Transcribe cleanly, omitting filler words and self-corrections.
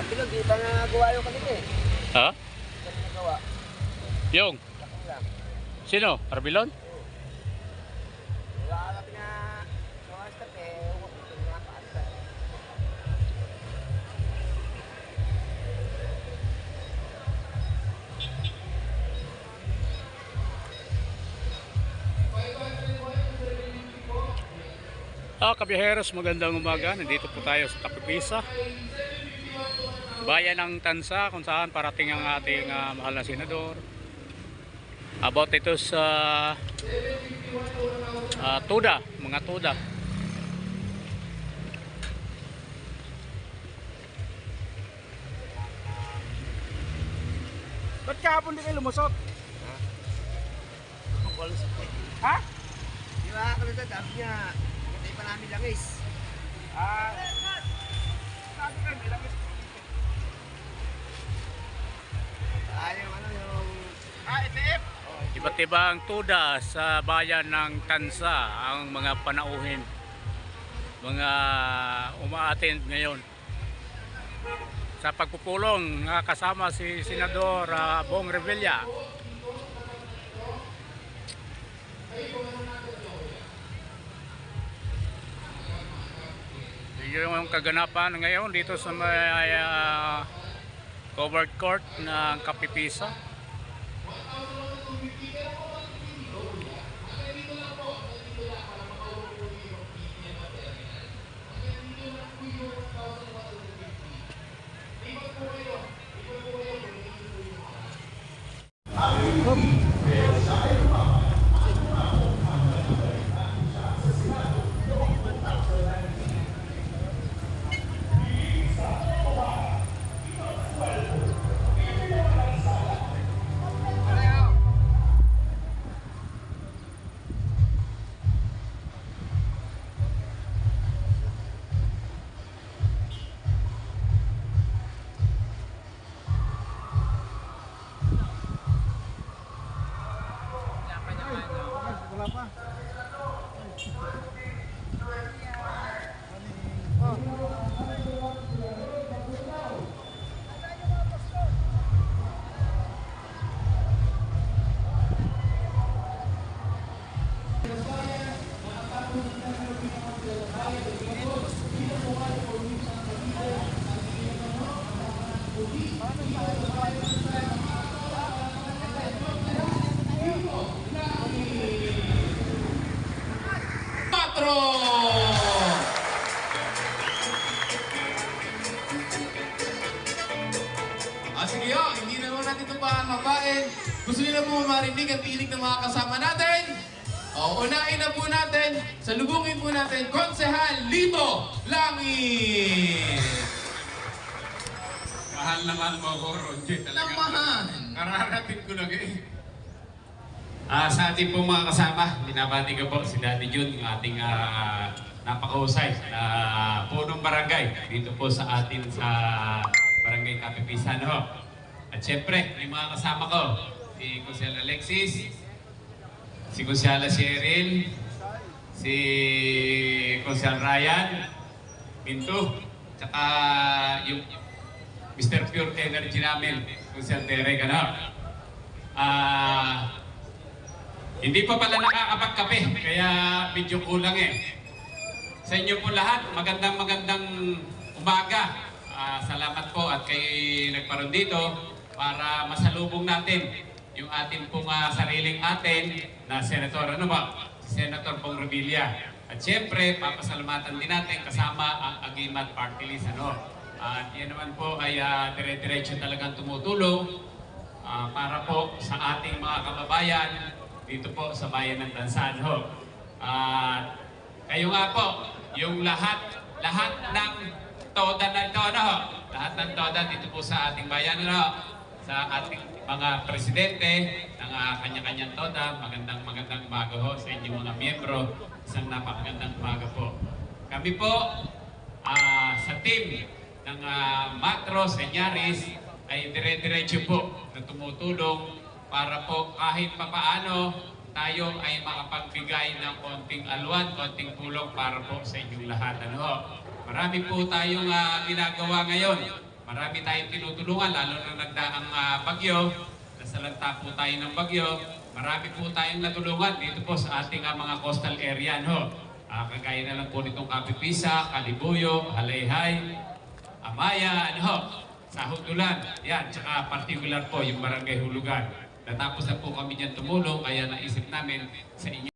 Bilog, di ba nagawa yung kanina eh? Ha? Di ba nagawa? Yung? Lakang lang. Sino? Arbilon? Wala ka na gawa start eh. Huwag ito nga paasa. Kabiyaheros, magandang umaga. Nandito po tayo sa Kapipisa, bayan ng Tansa, kung saan parating ang ating mahal na senador. About ito sa tuda, mga tuda. Ba't kahapon di kayo lumusot? Ha? Di ba kalusad, sabi niya, hindi pa namin langis. Sabi ka, may langis. Yung ano yung... ETF? Iba't ibang tuda sa bayan ng Tansa ang mga panauhin, mga umaattend ngayon sa pagpupulong. Kasama si Senador Bong Revilla. Yung kaganapan ngayon dito sa may covered court ng Kapipisa. Wala pa. Sige ho, hindi na natin ito pa mabain. Gusto nila po marinig ang tinig ng mga kasama natin? Unahin na po natin, salubungin po natin, Konsehal Lito Langit! Mahal naman mo ko, Ronji. Talaga. Namahan! Kararating ko lang eh. Sa ating pong mga kasama, binabati ko po si Daddy Jun, yung ating napakahusay na punong barangay dito po sa atin sa Barangay Kapipisa. At syempre, yung mga kasama ko, si Kunsel Alexis, si Kunsela Cheryl, si Kunsel Ryan, Pinto, tsaka yung Mr. Pure Energy namin, Kunsel Derek, hindi pa pala nakakapagkape, kaya medyo kulang eh. Sa inyo po lahat, magandang umaga. Salamat po at kayo nagparoon dito para masalubong natin yung ating pong sariling atin na Senator, si Senator Bong Revilla. At siyempre, papasalamatan din natin kasama ang Agimat Party List. At yan naman po ay dire-diretso talagang tumutulong para po sa ating mga kababayan dito po sa bayan ng Tansa. Kayo nga po, yung lahat ng toda na ito, lahat ng toda dito po sa ating bayan, sa ating mga presidente ng kanya-kanyang toda, magandang umaga ho sa inyong mga miyembro, isang napakagandang umaga po. Kami po sa team ng Matros Senyaris ay dire-diretso po na tumutulong para po kahit papaano tayo ay makapagbigay ng konting alwan, konting tulong para po sa inyong lahat. Ano ho? Marami po tayong ginagawa ngayon. Marami tayong tinutulungan, lalo na nagdaang bagyo. Nasalanta po tayo ng bagyo. Marami po tayong natulungan dito po sa ating mga coastal area. No? Kagaya na lang po nitong Kapipisa, Kalibuyo, Halayhay, Amaya, Sahudulan. Yan, tsaka particular po yung Barangay Hulugan. Natapos na po kami dyan tumulong, kaya naisip namin sa inyo.